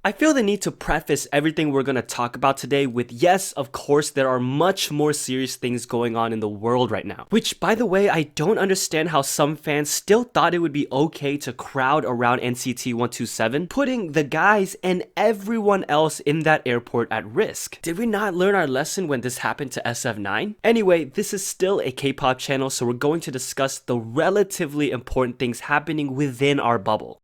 I feel the need to preface everything we're gonna talk about today with yes, of course, there are much more serious things going on in the world right now. Which, by the way, I don't understand how some fans still thought it would be okay to crowd around NCT 127, putting the guys and everyone else in that airport at risk. Did we not learn our lesson when this happened to SF9? Anyway, this is still a K-pop channel, so we're going to discuss the relatively important things happening within our bubble.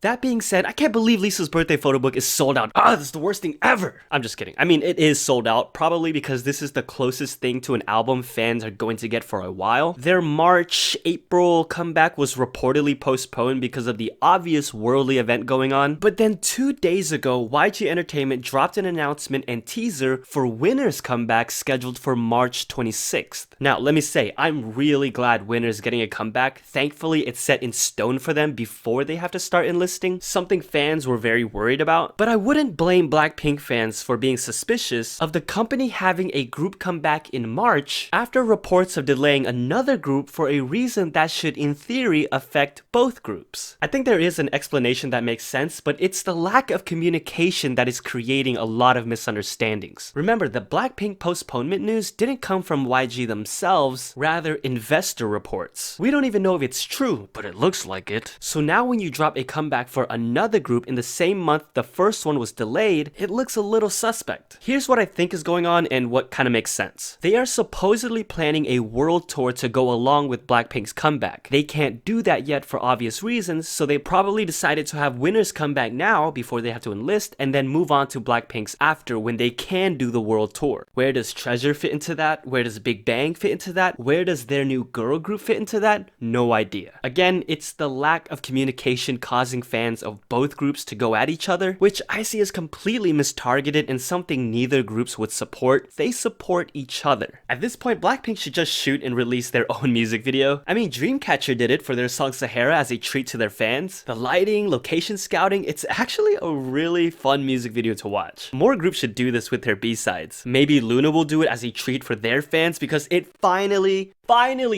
That being said, I can't believe Lisa's birthday photo book is sold out. This is the worst thing ever. I'm just kidding. I mean, it is sold out, probably because this is the closest thing to an album fans are going to get for a while. Their March, April comeback was reportedly postponed because of the obvious worldly event going on. But then 2 days ago, YG Entertainment dropped an announcement and teaser for Winner's comeback scheduled for March 26th. Now, let me say, I'm really glad Winner's getting a comeback. Thankfully, it's set in stone for them before they have to start enlisting, something fans were very worried about. But I wouldn't blame BLACKPINK fans for being suspicious of the company having a group comeback in March after reports of delaying another group for a reason that should in theory affect both groups. I think there is an explanation that makes sense, but it's the lack of communication that is creating a lot of misunderstandings. Remember, the BLACKPINK postponement news didn't come from YG themselves, rather investor reports. We don't even know if it's true, but it looks like it. So now when you drop a comeback for another group in the same month the first one was delayed, it looks a little suspect. Here's what I think is going on and what kind of makes sense. They are supposedly planning a world tour to go along with BLACKPINK's comeback. They can't do that yet for obvious reasons, so they probably decided to have Winners come back now before they have to enlist and then move on to BLACKPINK's after when they can do the world tour. Where does Treasure fit into that? Where does Big Bang fit into that? Where does their new girl group fit into that? No idea. Again, it's the lack of communication causing fans of both groups to go at each other, which I see as completely mistargeted and something neither groups would support. They support each other. At this point, BLACKPINK should just shoot and release their own music video. I mean, Dreamcatcher did it for their song Sahara as a treat to their fans. The lighting, location scouting, it's actually a really fun music video to watch. More groups should do this with their B-sides. Maybe LOONA will do it as a treat for their fans because it finally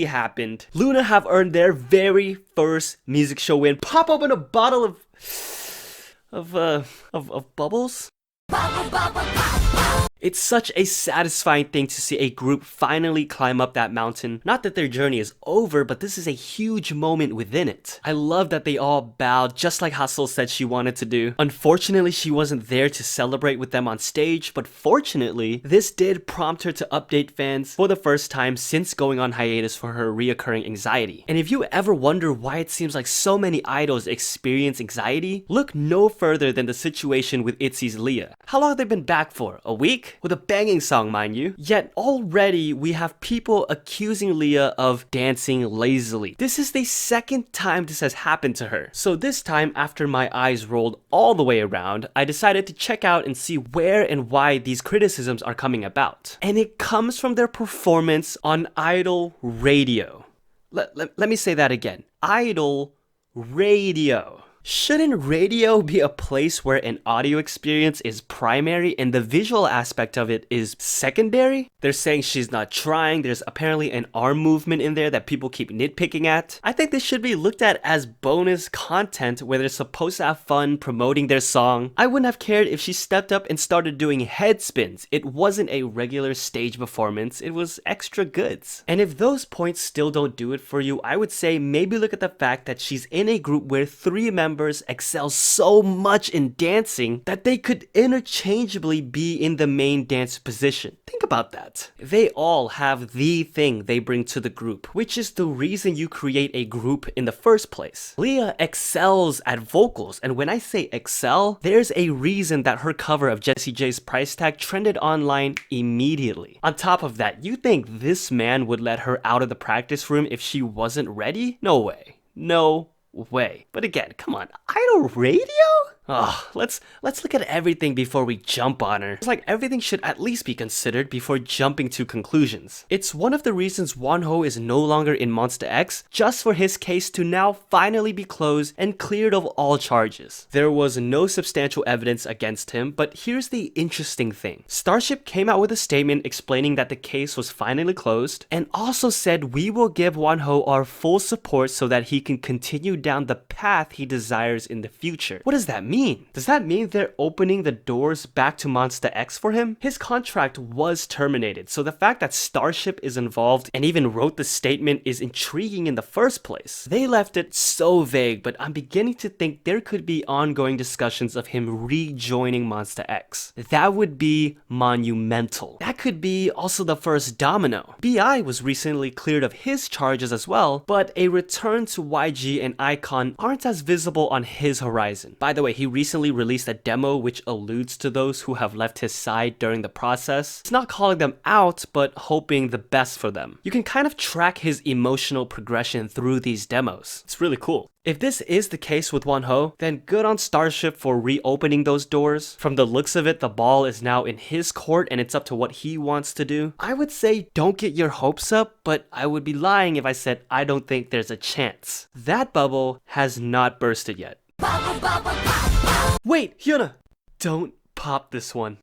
happened. LOONA have earned their very first music show win. Pop open a bottle of bubbles. It's such a satisfying thing to see a group finally climb up that mountain. Not that their journey is over, but this is a huge moment within it. I love that they all bowed just like Hustle said she wanted to do. Unfortunately, she wasn't there to celebrate with them on stage, but fortunately, this did prompt her to update fans for the first time since going on hiatus for her reoccurring anxiety. And if you ever wonder why it seems like so many idols experience anxiety, look no further than the situation with ITZY Lia. How long have they been back for? A week? With a banging song, mind you. Yet already we have people accusing Lia of dancing lazily. This is the second time this has happened to her. So this time, after my eyes rolled all the way around, I decided to check out and see where and why these criticisms are coming about. And it comes from their performance on Idol Radio. Let me say that again. Idol Radio. Shouldn't radio be a place where an audio experience is primary and the visual aspect of it is secondary? They're saying she's not trying. There's apparently an arm movement in there that people keep nitpicking at. I think this should be looked at as bonus content where they're supposed to have fun promoting their song. I wouldn't have cared if she stepped up and started doing head spins. It wasn't a regular stage performance. It was extra goods. And if those points still don't do it for you, I would say maybe look at the fact that she's in a group where 3 members excel so much in dancing that they could interchangeably be in the main dance position. Think about that. They all have the thing they bring to the group, which is the reason you create a group in the first place. Lia excels at vocals, and when I say excel, there's a reason that her cover of Jessie J's Price Tag trended online immediately. On top of that, you think this man would let her out of the practice room if she wasn't ready? No way. No way. But again, come on, Idol Radio? Let's look at everything before we jump on her. It's like everything should at least be considered before jumping to conclusions. It's one of the reasons Wonho is no longer in Monsta X, just for his case to now finally be closed and cleared of all charges. There was no substantial evidence against him, but here's the interesting thing. Starship came out with a statement explaining that the case was finally closed, and also said we will give Wonho our full support so that he can continue down the path he desires in the future. What does that mean? mean? Does that mean they're opening the doors back to Monsta X for him? His contract was terminated, so the fact that Starship is involved and even wrote the statement is intriguing in the first place. They left it so vague, but I'm beginning to think there could be ongoing discussions of him rejoining Monsta X. That would be monumental. That could be also the first domino. BI was recently cleared of his charges as well, but a return to YG and iKON aren't as visible on his horizon. By the way, he recently released a demo which alludes to those who have left his side during the process. It's not calling them out, but hoping the best for them. You can kind of track his emotional progression through these demos. It's really cool. If this is the case with Wonho, then good on Starship for reopening those doors. From the looks of it, the ball is now in his court and it's up to what he wants to do. I would say don't get your hopes up, but I would be lying if I said I don't think there's a chance. That bubble has not bursted yet. Wait, Hyuna! Don't pop this one.